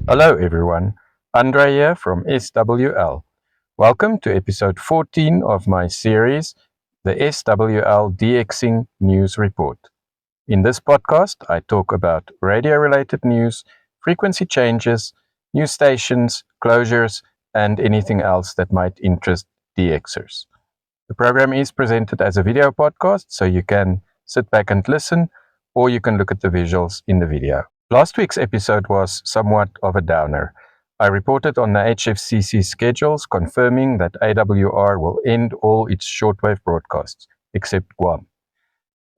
Hello everyone, Andre here from SWL. Welcome to episode 14 of my series, the SWL DXing News Report. In this podcast, I talk about radio-related news, frequency changes, new stations, closures, and anything else that might interest DXers. The program is presented as a video podcast, so you can sit back and listen, or you can look at the visuals in the video. Last week's episode was somewhat of a downer. I reported on the HFCC schedules confirming that AWR will end all its shortwave broadcasts, except Guam.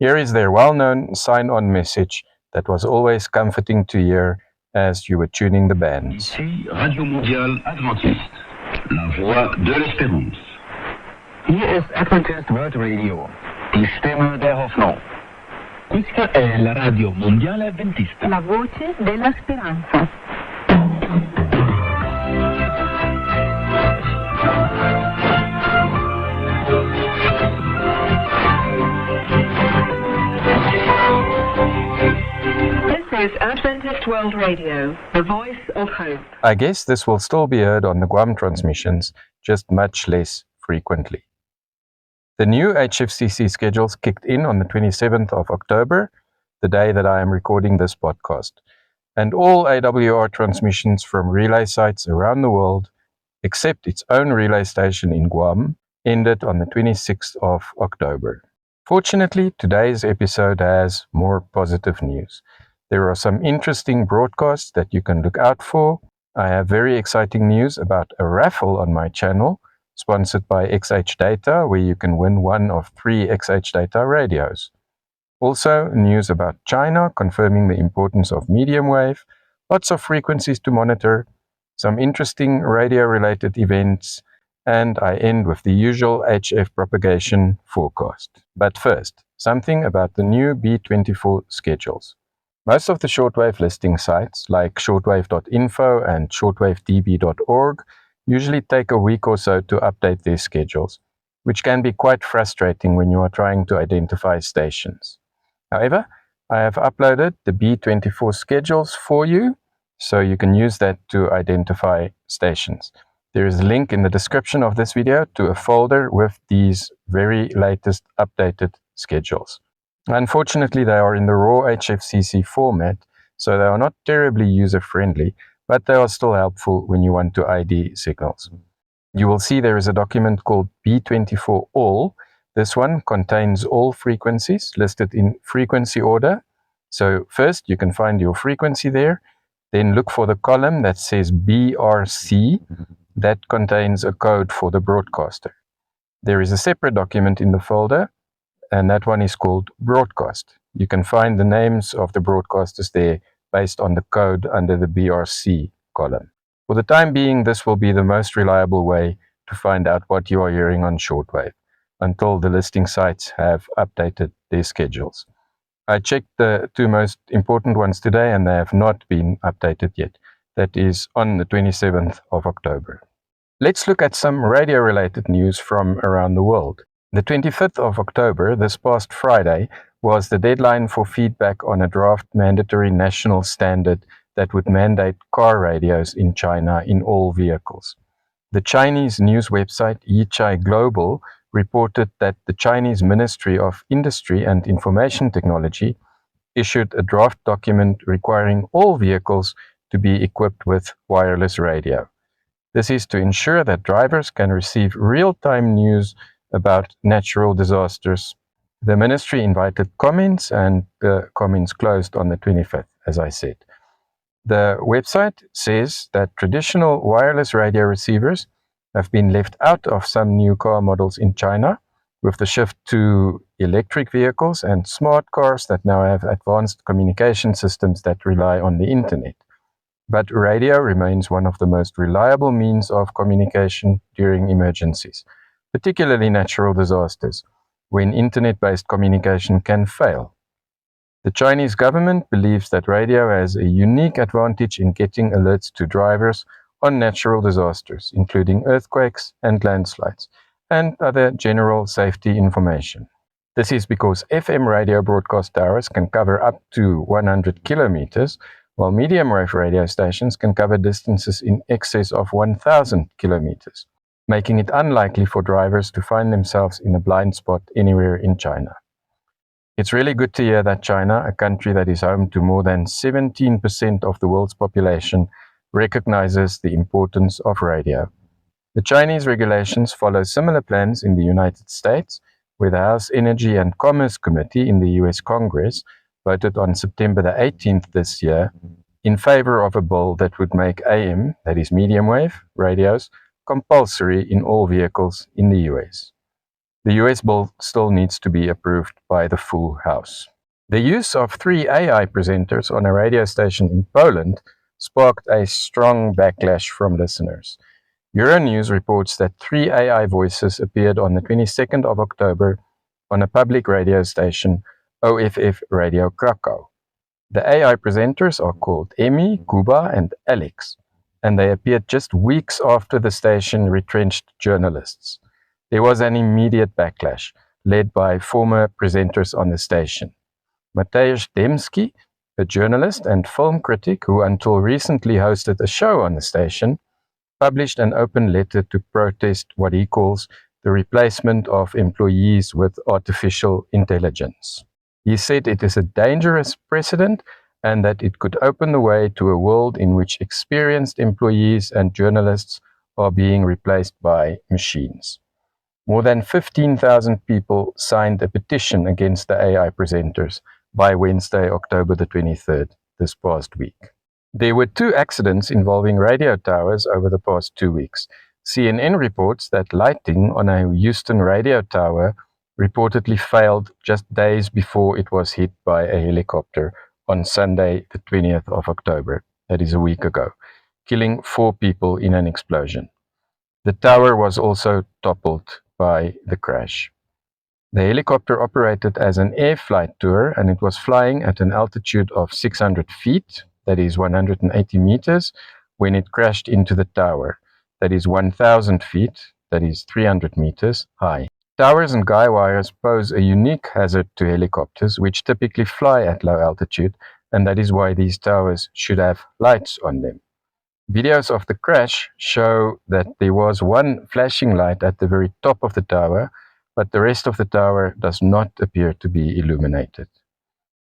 Here is their well-known sign-on message that was always comforting to hear as you were tuning the bands. Ici, Radio Mondiale Adventiste, la voix de l'espérance. Hier ist Adventist World Radio, die Stimme der Hoffnung. Questa è la Radio Mondiale Adventista, la voce della speranza. This is Adventist World Radio, the voice of hope. I guess this will still be heard on the Guam transmissions, just much less frequently. The new HFCC schedules kicked in on the 27th of October, the day that I am recording this podcast, and all AWR transmissions from relay sites around the world, except its own relay station in Guam, ended on the 26th of October. Fortunately, today's episode has more positive news. There are some interesting broadcasts that you can look out for. I have very exciting news about a raffle on my channel, sponsored by XHDATA, where you can win one of 3 XHDATA radios. Also, news about China confirming the importance of medium wave, lots of frequencies to monitor, some interesting radio-related events, and I end with the usual HF propagation forecast. But first, something about the new B24 schedules. Most of the shortwave listing sites, like shortwave.info and shortwavedb.org, usually take a week or so to update their schedules, which can be quite frustrating when you are trying to identify stations. However, I have uploaded the B24 schedules for you, so you can use that to identify stations. There is a link in the description of this video to a folder with these very latest updated schedules. Unfortunately, they are in the raw HFCC format, so they are not terribly user-friendly, but they are still helpful when you want to ID signals. You will see there is a document called B24 All. This one contains all frequencies listed in frequency order. So first you can find your frequency there, then look for the column that says BRC. That contains a code for the broadcaster. There is a separate document in the folder, and that one is called Broadcast. You can find the names of the broadcasters there based on the code under the BRC column. For the time being, this will be the most reliable way to find out what you are hearing on shortwave, until the listing sites have updated their schedules. I checked the 2 most important ones today, and they have not been updated yet. That is on the 27th of October. Let's look at some radio-related news from around the world. The 25th of October, this past Friday, was the deadline for feedback on a draft mandatory national standard that would mandate car radios in China in all vehicles. The Chinese news website Yichai Global reported that the Chinese Ministry of Industry and Information Technology issued a draft document requiring all vehicles to be equipped with wireless radio. This is to ensure that drivers can receive real-time news about natural disasters. The ministry invited comments, and the comments closed on the 25th, as I said. The website says that traditional wireless radio receivers have been left out of some new car models in China, with the shift to electric vehicles and smart cars that now have advanced communication systems that rely on the internet. But radio remains one of the most reliable means of communication during emergencies, particularly natural disasters, when internet-based communication can fail. The Chinese government believes that radio has a unique advantage in getting alerts to drivers on natural disasters, including earthquakes and landslides, and other general safety information. This is because FM radio broadcast towers can cover up to 100 kilometers, while medium wave radio stations can cover distances in excess of 1,000 kilometers, making it unlikely for drivers to find themselves in a blind spot anywhere in China. It's really good to hear that China, a country that is home to more than 17% of the world's population, recognizes the importance of radio. The Chinese regulations follow similar plans in the United States, where the House Energy and Commerce Committee in the US Congress voted on September the 18th this year in favor of a bill that would make AM, that is medium wave, radios, compulsory in all vehicles in the US. The US bill still needs to be approved by the full House. The use of 3 AI presenters on a radio station in Poland sparked a strong backlash from listeners. Euronews reports that 3 AI voices appeared on the 22nd of October on a public radio station, OFF Radio Krakow. The AI presenters are called Emmy, Kuba, and Alex, and they appeared just weeks after the station retrenched journalists. There was an immediate backlash, led by former presenters on the station. Mateusz Dębski, a journalist and film critic who until recently hosted a show on the station, published an open letter to protest what he calls the replacement of employees with artificial intelligence. He said it is a dangerous precedent and that it could open the way to a world in which experienced employees and journalists are being replaced by machines. More than 15,000 people signed a petition against the AI presenters by Wednesday, October the 23rd, this past week. There were 2 accidents involving radio towers over the past 2 weeks. CNN reports that lighting on a Houston radio tower reportedly failed just days before it was hit by a helicopter on Sunday, the 20th of October, that is a week ago, killing 4 people in an explosion. The tower was also toppled by the crash. The helicopter operated as an air flight tour and it was flying at an altitude of 600 feet, that is 180 meters, when it crashed into the tower, that is 1,000 feet, that is 300 meters high. Towers and guy wires pose a unique hazard to helicopters, which typically fly at low altitude, and that is why these towers should have lights on them. Videos of the crash show that there was one flashing light at the very top of the tower, but the rest of the tower does not appear to be illuminated.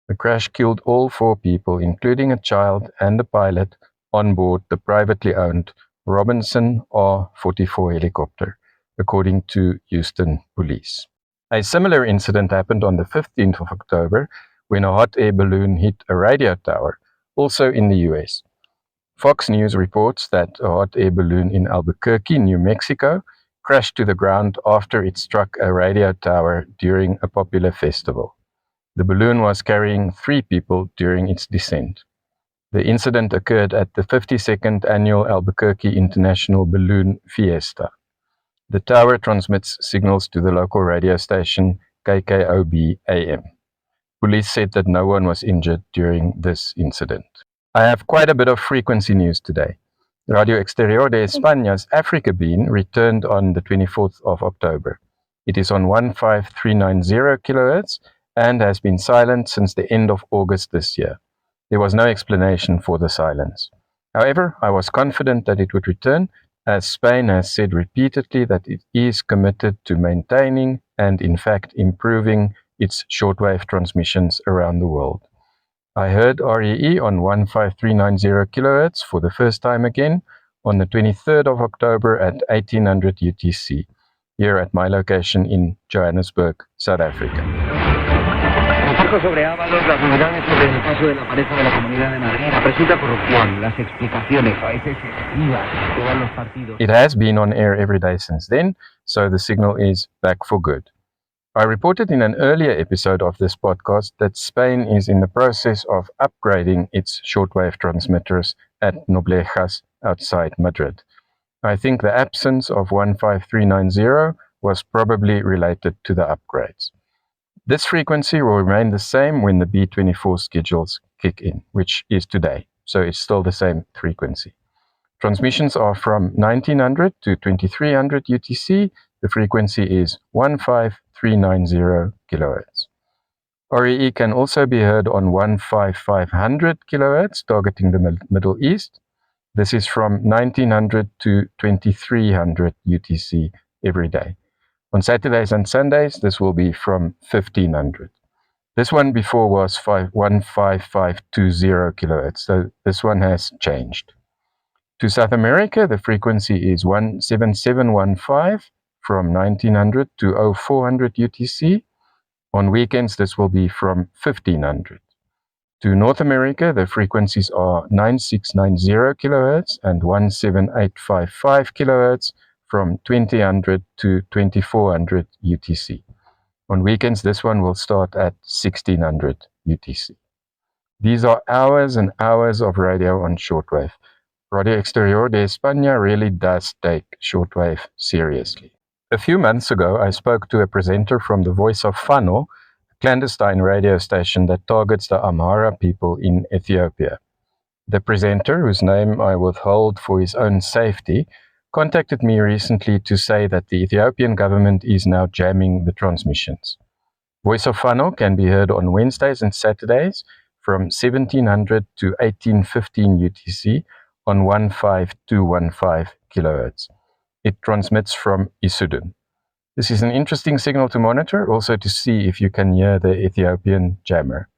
The crash killed all 4 people, including a child and the pilot, on board the privately owned Robinson R-44 helicopter, according to Houston police. A similar incident happened on the 15th of October when a hot air balloon hit a radio tower, also in the US. Fox News reports that a hot air balloon in Albuquerque, New Mexico, crashed to the ground after it struck a radio tower during a popular festival. The balloon was carrying 3 people during its descent. The incident occurred at the 52nd Annual Albuquerque International Balloon Fiesta. The tower transmits signals to the local radio station KKOB AM. Police said that no one was injured during this incident. I have quite a bit of frequency news today. Radio Exterior de España's Africa beam returned on the 24th of October. It is on 15390 kHz and has been silent since the end of August this year. There was no explanation for the silence. However, I was confident that it would return, as Spain has said repeatedly that it is committed to maintaining and in fact improving its shortwave transmissions around the world. I heard REE on 15390 kHz for the first time again on the 23rd of October at 1800 UTC, here at my location in Johannesburg, South Africa. Sobre Ábalos, las novedades sobre el caso de la pareja de la Comunidad de Madrid, la presunta corrupción, las explicaciones a veces excesivas que dan los partidos. It has been on air every day since then, so the signal is back for good. I reported in an earlier episode of this podcast that Spain is in the process of upgrading its shortwave transmitters at Noblejas outside Madrid. I think the absence of 15390 was probably related to the upgrades. This frequency will remain the same when the B24 schedules kick in, which is today, so it's still the same frequency. Transmissions are from 1900 to 2300 UTC. The frequency is 15390 kHz. REE can also be heard on 15500 kHz, targeting the Middle East. This is from 1900 to 2300 UTC every day. On Saturdays and Sundays, this will be from 1500. This one before was 15520 kHz, so this one has changed. To South America, the frequency is 17715 from 1900 to 0400 UTC. On weekends, this will be from 1500. To North America, the frequencies are 9690 kHz and 17855 kHz from 2000 to 2400 UTC. On weekends, this one will start at 1600 UTC. These are hours and hours of radio on shortwave. Radio Exterior de España really does take shortwave seriously. A few months ago, I spoke to a presenter from the Voice of Fano, a clandestine radio station that targets the Amhara people in Ethiopia. The presenter, whose name I withhold for his own safety, contacted me recently to say that the Ethiopian government is now jamming the transmissions. Voice of Fano can be heard on Wednesdays and Saturdays from 1700 to 1815 UTC on 15215 kHz. It transmits from Isudun. This is an interesting signal to monitor, also to see if you can hear the Ethiopian jammer.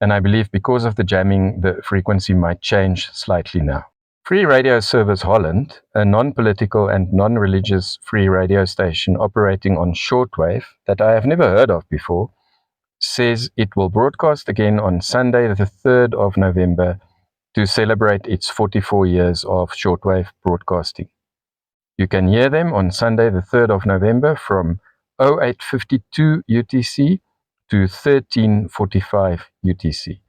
And I believe because of the jamming, the frequency might change slightly now. Free Radio Service Holland, a non-political and non-religious free radio station operating on shortwave that I have never heard of before, says it will broadcast again on Sunday the 3rd of November to celebrate its 44 years of shortwave broadcasting. You can hear them on Sunday the 3rd of November from 0852 UTC to 1345 UTC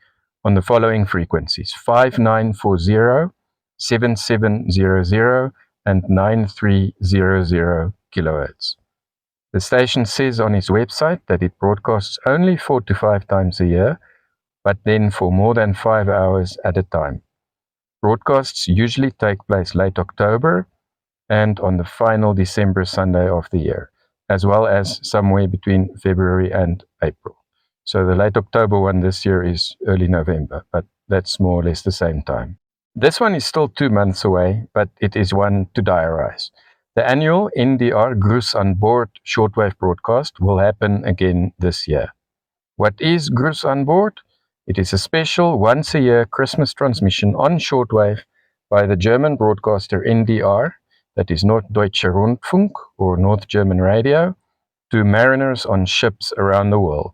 on the following frequencies: 5940, 7700 and 9300 kHz. The station says on its website that it broadcasts only 4 to 5 times a year, but then for more than 5 hours at a time. Broadcasts usually take place late October and on the final December Sunday of the year, as well as somewhere between February and April. So the late October one this year is early November, but that's more or less the same time. This one is still 2 months away, but it is one to diarize. The annual NDR Grüß and Bord shortwave broadcast will happen again this year. What is Grüß and Bord? It is a special once-a-year Christmas transmission on shortwave by the German broadcaster NDR, that is Norddeutscher Rundfunk or North German Radio, to mariners on ships around the world.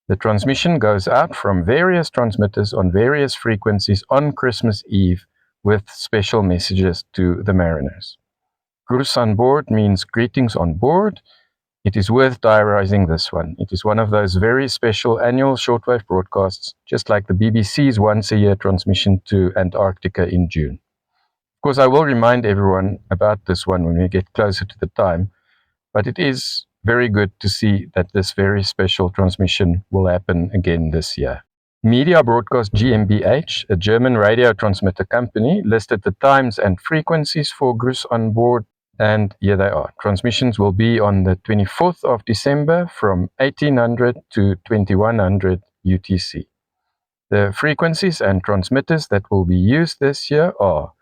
The transmission goes out from various transmitters on various frequencies on Christmas Eve with special messages to the mariners. Grüß an Bord means greetings on board. It is worth diarizing this one. It is one of those very special annual shortwave broadcasts, just like the BBC's once-a-year transmission to Antarctica in June. Of course, I will remind everyone about this one when we get closer to the time, but it is very good to see that this very special transmission will happen again this year. Media Broadcast GmbH, a German radio transmitter company, listed the times and frequencies for Grüß an Bord, and here they are. Transmissions will be on the 24th of December from 1800 to 2100 UTC. The frequencies and transmitters that will be used this year are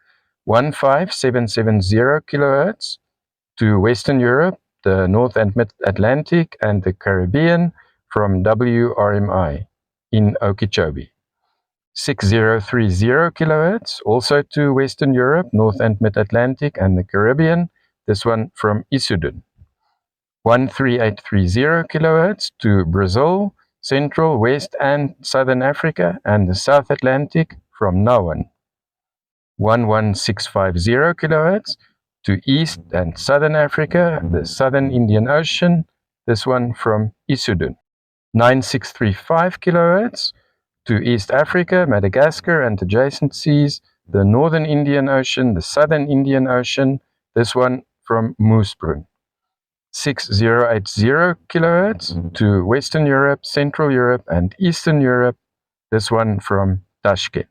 15770 kHz to Western Europe, the North and Mid-Atlantic and the Caribbean from WRMI in Okeechobee. 6030 kHz also to Western Europe, North and Mid-Atlantic and the Caribbean, this one from Isudun. 13830 kHz to Brazil, Central, West and Southern Africa and the South Atlantic from Nawan. 11650 kHz to East and Southern Africa, the Southern Indian Ocean, this one from Isudun. 9635 kHz to East Africa, Madagascar and adjacent seas, the Northern Indian Ocean, the Southern Indian Ocean, this one from Moosbrunn. 6080 kHz to Western Europe, Central Europe and Eastern Europe, this one from Tashkent.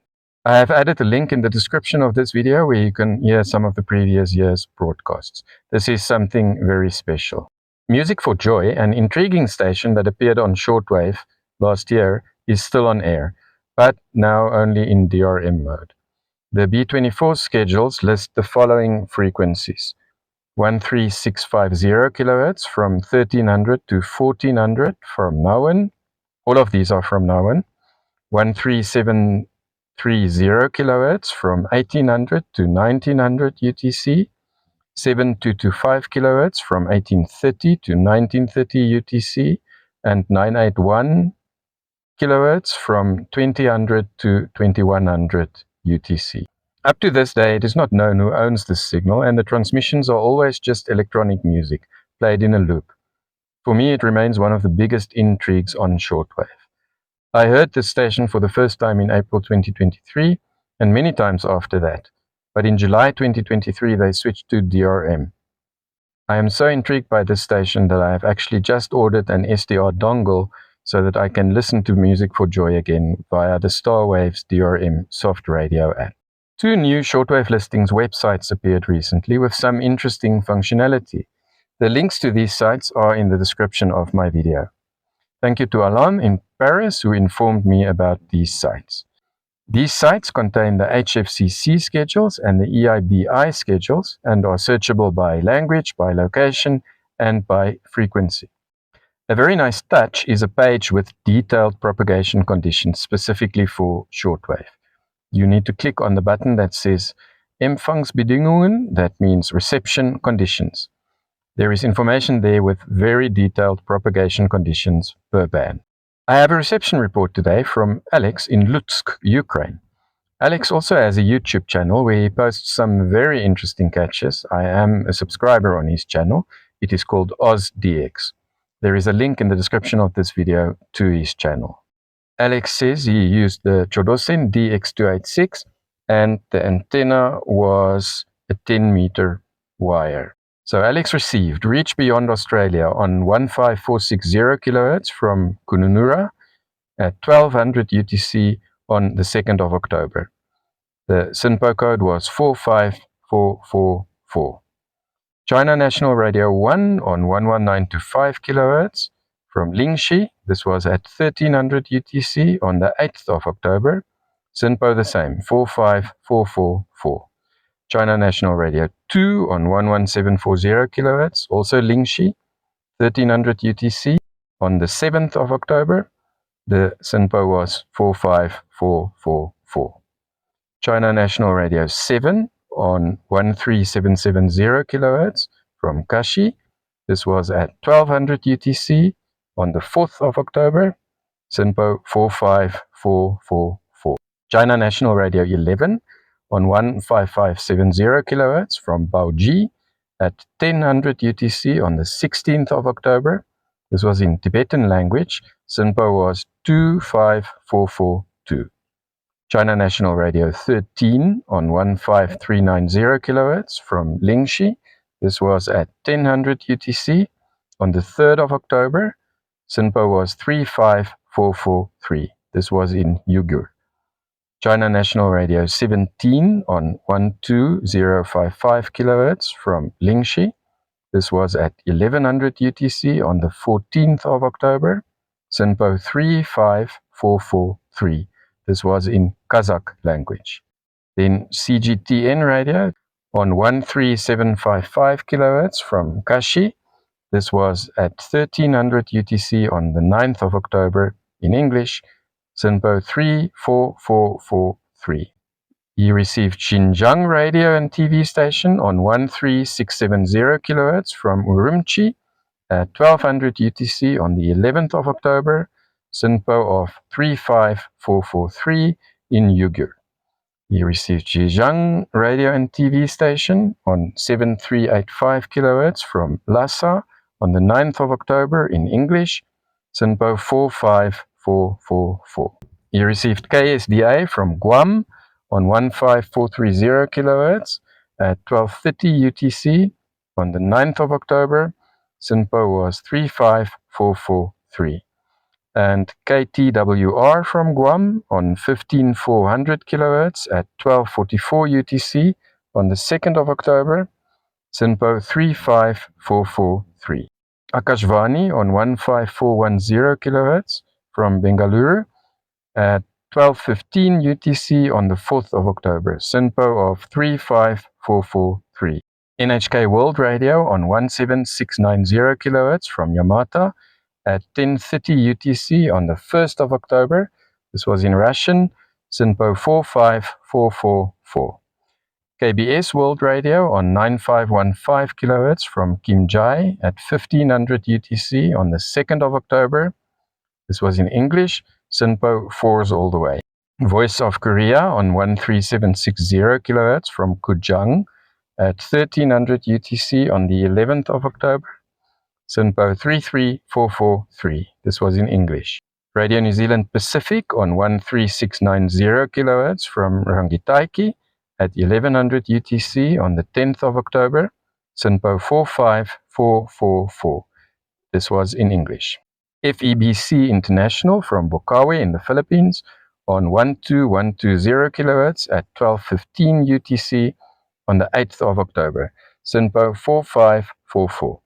I have added a link in the description of this video where you can hear some of the previous year's broadcasts. This is something very special. Music for Joy, an intriguing station that appeared on shortwave last year is still on air, but now only in DRM mode. The B24 schedules list the following frequencies: 13650 kHz from 1300 to 1400 from Nauen. All of these are from Nauen. 13730 kHz from 1800 to 1900 UTC. 7225 kHz from 1830 to 1930 UTC, and 981 kHz from 2000 to 2100 UTC. Up to this day, it is not known who owns this signal, and the transmissions are always just electronic music, played in a loop. For me, it remains one of the biggest intrigues on shortwave. I heard this station for the first time in April 2023, and many times after that. But in July 2023, they switched to DRM. I am so intrigued by this station that I have actually just ordered an SDR dongle so that I can listen to music for Joy again via the Starwaves DRM soft radio app. 2 new shortwave listings websites appeared recently with some interesting functionality. The links to these sites are in the description of my video. Thank you to Alain in Paris who informed me about these sites. These sites contain the HFCC schedules and the EIBI schedules and are searchable by language, by location, and by frequency. A very nice touch is a page with detailed propagation conditions specifically for shortwave. You need to click on the button that says Empfangsbedingungen, that means reception conditions. There is information there with very detailed propagation conditions per band. I have a reception report today from Alex in Lutsk, Ukraine. Alex also has a YouTube channel where he posts some very interesting catches. I am a subscriber on his channel. It is called OzDX. There is a link in the description of this video to his channel. Alex says he used the Chodosin DX286 and the antenna was a 10-meter wire. So Alex received Reach Beyond Australia on 15460 kHz from Kununurra at 1200 UTC on the 2nd of October. The SINPO code was 45444. China National Radio 1 on 11925 kHz from Lingxi. This was at 1300 UTC on the 8th of October. SINPO the same, 45444. China National Radio 2 on 11740 kHz, also Lingxi, 1300 UTC on the 7th of October. The SINPO was 45444. China National Radio 7 on 13770 kHz from Kashi. This was at 1200 UTC on the 4th of October. SINPO 45444. China National Radio 11 on 15570 kHz from Baoji at 1000 UTC on the 16th of October. This was in Tibetan language. SINPO was 25442. China National Radio 13 on 15390 kHz from Lingxi. This was at 1000 UTC on the 3rd of October. SINPO was 35443. This was in Uyghur. China National Radio 17 on 12055 kHz from Lingxi. This was at 1100 UTC on the 14th of October. SINPO 35443. This was in Kazakh language. Then CGTN radio on 13755 kHz from Kashi. This was at 1300 UTC on the 9th of October in English. SINPO 34443. He received Xinjiang radio and TV station on 13670 kHz from Urumqi at 1200 UTC on the 11th of October. SINPO of 35443 in Uyghur. He received Zhejiang radio and TV station on 7385 kHz from Lhasa on the 9th of October in English. SINPO 45444. He received KSDA from Guam on 15430 kHz at 1230 UTC on the 9th of October. SINPO was 35443. And KTWR from Guam on 15400 kHz at 1244 UTC on the 2nd of October. SINPO 35443. Akashvani on 15410 kHz from Bengaluru at 12:15 UTC on the 4th of October, SINPO of 35443. NHK World Radio on 17690 kHz from Yamata at 10:30 UTC on the 1st of October. This was in Russian, SINPO 45444. KBS World Radio on 9515 kHz from Kimjai at 1500 UTC on the 2nd of October. This was in English, SINPO 4s all the way. Voice of Korea on 13760 kHz from Kujang at 1300 UTC on the 11th of October, SINPO 33443. This was in English. Radio New Zealand Pacific on 13690 kHz from Rangitaiki at 1100 UTC on the 10th of October, SINPO 45444. This was in English. FEBC International from Bokawe in the Philippines on 12120 kHz at 12:15 UTC on the 8th of October, SINPO 4544.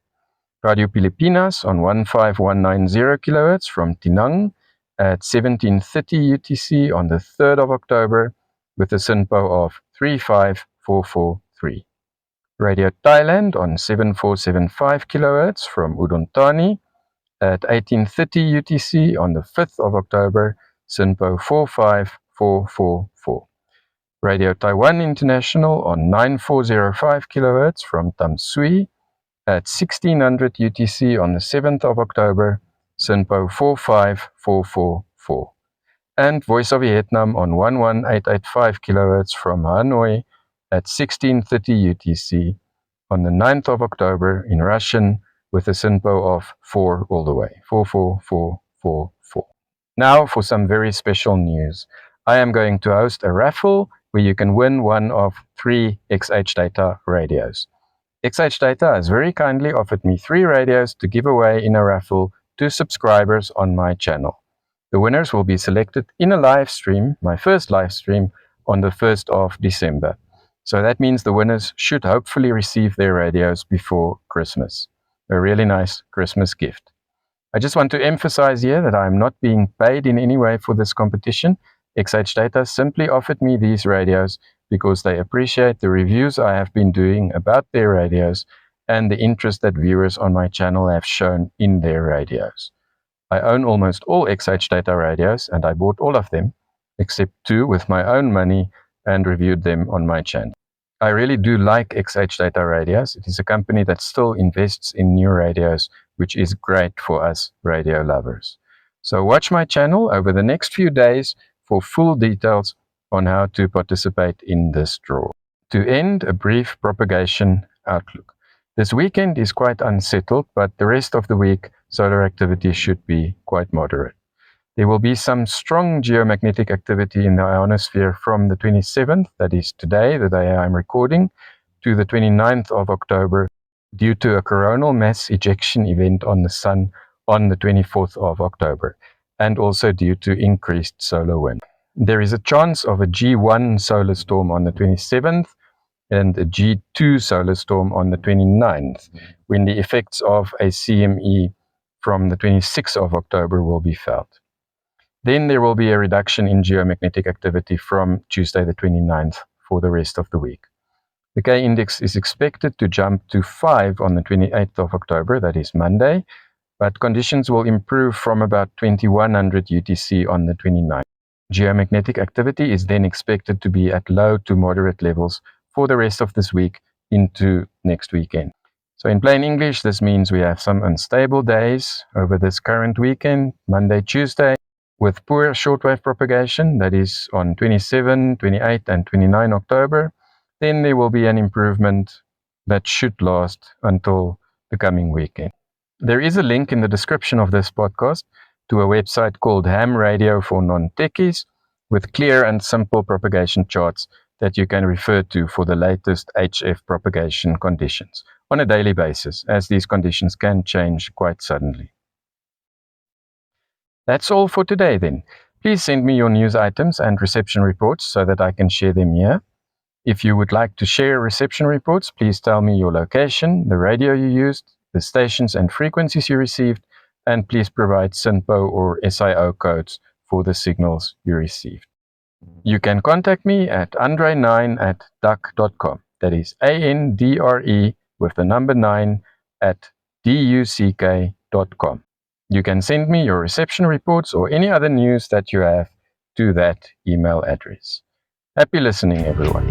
Radio Pilipinas on 15190 kHz from Tinang at 17:30 UTC on the 3rd of October with a SINPO of 35443. Radio Thailand on 7475 kHz from Udon Thani at 18:30 UTC on the 5th of October, SINPO 45444. Radio Taiwan International on 9405 kHz from Tam Sui at 1600 UTC on the 7th of October, SINPO 45444. And Voice of Vietnam on 11885 kHz from Hanoi at 16:30 UTC on the 9th of October in Russian with a SINPO of 4 all the way, 44444. Now for some very special news. I am going to host a raffle where you can win one of 3 XHDATA radios. XHDATA has very kindly offered me 3 radios to give away in a raffle to subscribers on my channel. The winners will be selected in a live stream, my first live stream, on the 1st of December. So that means the winners should hopefully receive their radios before Christmas. A really nice Christmas gift. I just want to emphasize here that I am not being paid in any way for this competition. XHDATA simply offered me these radios because they appreciate the reviews I have been doing about their radios and the interest that viewers on my channel have shown in their radios. I own almost all XHDATA radios and I bought all of them, except 2 with my own money and reviewed them on my channel. I really do like XHDATA radios. It is a company that still invests in new radios, which is great for us radio lovers. So watch my channel over the next few days for full details on how to participate in this draw. To end, a brief propagation outlook. This weekend is quite unsettled, but the rest of the week, solar activity should be quite moderate. There will be some strong geomagnetic activity in the ionosphere from the 27th, that is today, the day I'm recording, to the 29th of October due to a coronal mass ejection event on the Sun on the 24th of October, and also due to increased solar wind. There is a chance of a G1 solar storm on the 27th and a G2 solar storm on the 29th, when the effects of a CME from the 26th of October will be felt. Then there will be a reduction in geomagnetic activity from Tuesday the 29th for the rest of the week. The K-index is expected to jump to 5 on the 28th of October, that is Monday, but conditions will improve from about 2100 UTC on the 29th. Geomagnetic activity is then expected to be at low to moderate levels for the rest of this week into next weekend. So in plain English, this means we have some unstable days over this current weekend, Monday, Tuesday, with poor shortwave propagation, that is on 27, 28, and 29 October. Then there will be an improvement that should last until the coming weekend. There is a link in the description of this podcast to a website called Ham Radio for Non-Techies with clear and simple propagation charts that you can refer to for the latest HF propagation conditions on a daily basis, as these conditions can change quite suddenly. That's all for today then. Please send me your news items and reception reports so that I can share them here. If you would like to share reception reports, please tell me your location, the radio you used, the stations and frequencies you received, and please provide SINPO or SIO codes for the signals you received. You can contact me at andre9@duck.com. That is ANDRE with the number 9 at DUCK.com. You can send me your reception reports or any other news that you have to that email address. Happy listening, everyone.